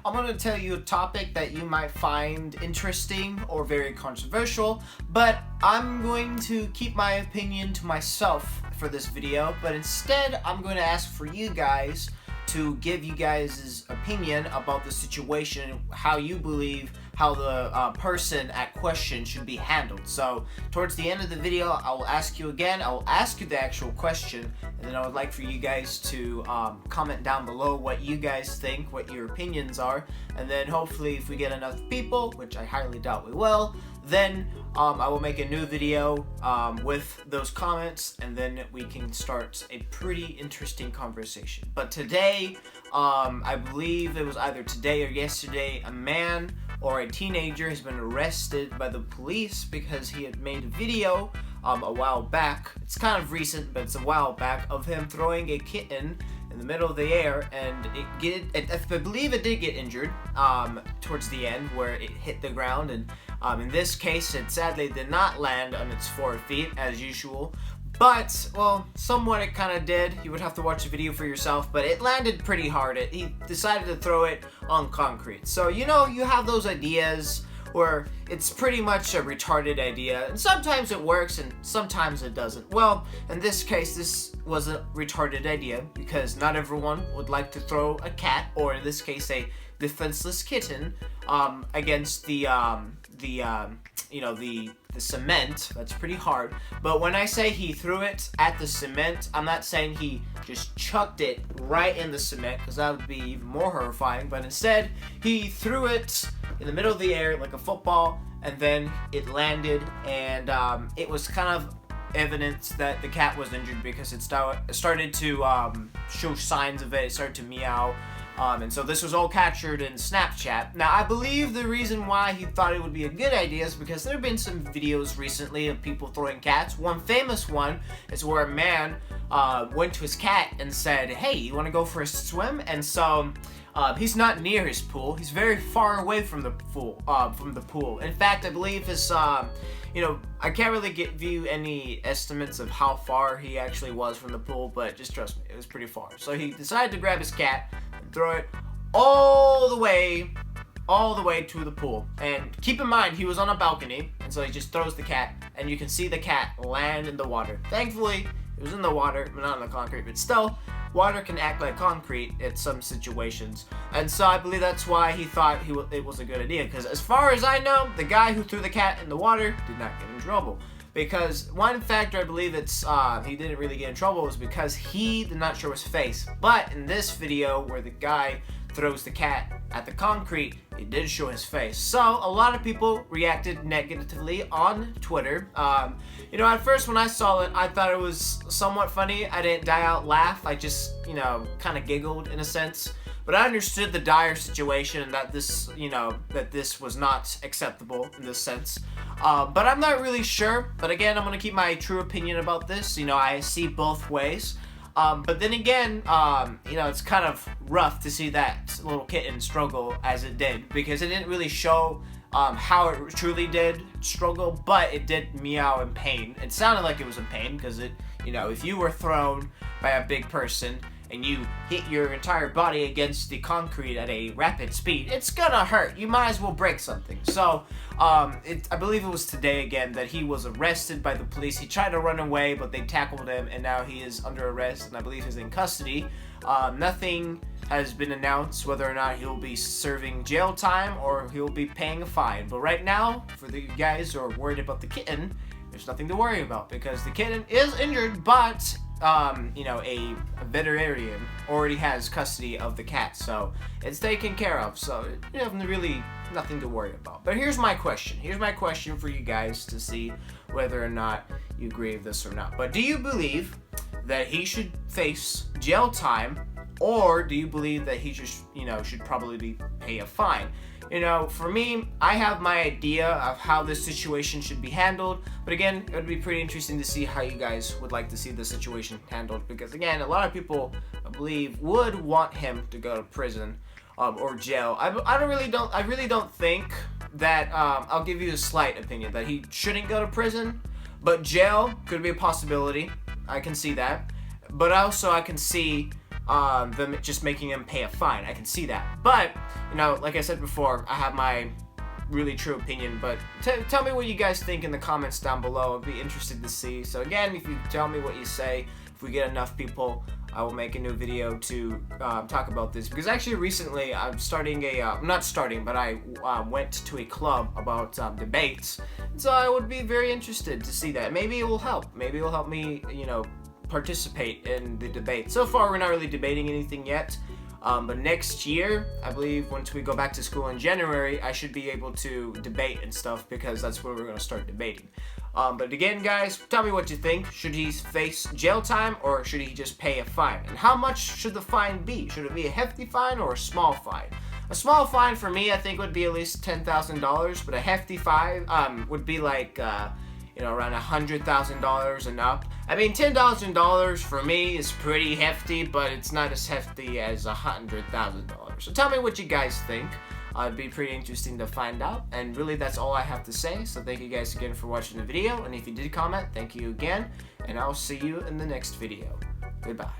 I'm going to tell you a topic that you might find interesting or very controversial, but I'm going to keep my opinion to myself for this video, but instead I'm going to ask for you guys to give you guys' opinion about the situation, how you believe how the person at question should be handled. So towards the end of the video, I will ask you again, I will ask you the actual question, and then I would like for you guys to comment down below what you guys think, what your opinions are, and then hopefully if we get enough people, which I highly doubt we will, then I will make a new video with those comments, and then we can start a pretty interesting conversation. But today, I believe it was either today or yesterday, a man or a teenager has been arrested by the police because he had made a video a while back. It's kind of recent, but it's a while back, of him throwing a kitten in the middle of the air, and I believe it did get injured towards the end where it hit the ground, and in this case it sadly did not land on its 4 feet as usual. But, well, somewhat it kind of did. You would have to watch the video for yourself, but it landed pretty hard. He decided to throw it on concrete. So, you know, you have those ideas where it's pretty much a retarded idea, and sometimes it works and sometimes it doesn't. Well, in this case, this was a retarded idea because not everyone would like to throw a cat, or in this case, a defenseless kitten, against the cement. That's pretty hard. But when I say he threw it at the cement, I'm not saying he just chucked it right in the cement, because that would be even more horrifying. But instead, he threw it in the middle of the air like a football, and then it landed, and it was kind of evidence that the cat was injured because it started to show signs of it. It started to meow. And so this was all captured in Snapchat. Now, I believe the reason why he thought it would be a good idea is because there have been some videos recently of people throwing cats. One famous one is where a man went to his cat and said, "Hey, you want to go for a swim?" And so he's not near his pool. He's very far away from the pool. In fact, I believe his I can't really give you any estimates of how far he actually was from the pool, but just trust me, it was pretty far. So he decided to grab his cat and throw it all the way to the pool. And keep in mind, he was on a balcony, and so he just throws the cat, and you can see the cat land in the water. Thankfully, it was in the water, but not in the concrete, but still, water can act like concrete at some situations. And so I believe that's why he thought it was a good idea, because as far as I know, the guy who threw the cat in the water did not get in trouble. Because one factor I believe he didn't really get in trouble was because he did not show his face. But in this video where the guy throws the cat at the concrete, he did show his face. So a lot of people reacted negatively on Twitter. At first when I saw it, I thought it was somewhat funny. I didn't die out laugh. I just, kind of giggled in a sense. But I understood the dire situation and that this was not acceptable in this sense. But I'm not really sure. But again, I'm going to keep my true opinion about this. I see both ways. But then again, it's kind of rough to see that little kitten struggle as it did, because it didn't really show how it truly did struggle, but it did meow in pain. It sounded like it was in pain because if you were thrown by a big person and you hit your entire body against the concrete at a rapid speed, it's gonna hurt. You might as well break something. So, I believe it was today again that he was arrested by the police. He tried to run away, but they tackled him, and now he is under arrest, and I believe he's in custody. Nothing has been announced whether or not he'll be serving jail time or he'll be paying a fine. But right now, for the guys who are worried about the kitten, there's nothing to worry about, because the kitten is injured, but a veterinarian already has custody of the cat, so it's taken care of, so you have really nothing to worry about. But here's my question. Here's my question for you guys to see whether or not you agree with this or not. But do you believe that he should face jail time, or do you believe that he just, should probably pay a fine? For me, I have my idea of how this situation should be handled, but again, it would be pretty interesting to see how you guys would like to see the situation handled, because again, a lot of people, I believe, would want him to go to prison or jail. I really don't think that, I'll give you a slight opinion, that he shouldn't go to prison, but jail could be a possibility. I can see that. But also I can see them just making him pay a fine. I can see that. But, you know, like I said before, I have my really true opinion, but tell me what you guys think in the comments down below. I'd be interested to see. So again, if you tell me what you say, if we get enough people, I will make a new video to talk about this, because actually recently I'm starting a not starting, but I went to a club about debates, so I would be very interested to see that. Maybe it will help. Maybe it will help me, you know, participate in the debate. So far, we're not really debating anything yet. But next year, I believe once we go back to school in January, I should be able to debate and stuff, because that's where we're going to start debating. But again, guys, tell me what you think. Should he face jail time, or should he just pay a fine? And how much should the fine be? Should it be a hefty fine or a small fine? A small fine for me, I think, would be at least $10,000, but a hefty fine would be like you know, around $100,000 and up. I mean, $10,000 for me is pretty hefty, but it's not as hefty as $100,000. So tell me what you guys think. It'd be pretty interesting to find out. And really, that's all I have to say. So thank you guys again for watching the video. And if you did comment, thank you again. And I'll see you in the next video. Goodbye.